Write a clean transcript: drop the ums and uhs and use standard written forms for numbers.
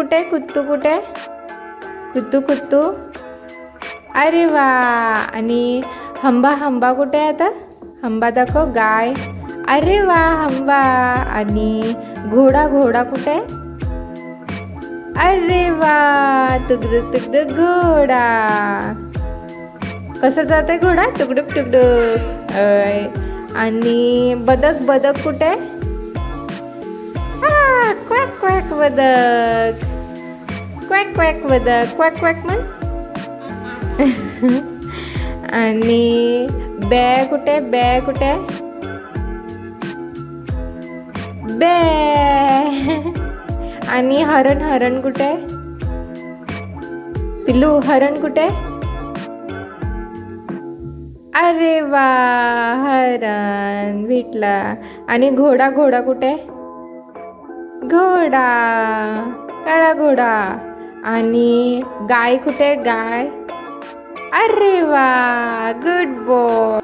कुठे? कुत्तू कुठे? कुत्तू कुत्तू. अरे वा. आणि हंबा हंबा कुठे आहे आता? हंबा दाखव. गाय. अरे वा हंबा. आणि घोडा घोडा कुठे आहे? अरे वा तुकडुक तुकडुक घोडा. कसं जाते घोडा? टुकडुक टुकडुक. आणि बदक बदक कुठे आहे? क्वॅक क्वॅक बदक. क्वॅक क्वॅक बदक. क्वॅक क्वॅक म्हण. आणि बॅ कुठे? बॅ कुठे? बॅ. आणि हरण हरण कुठे? पिल्लू हरण कुठे? अरे वा हरण भेटला. आणि घोडा घोडा कुठे? घोडा. काळा घोडा. आणि गाय कुठे? गाय. अरे वा गुड बॉय.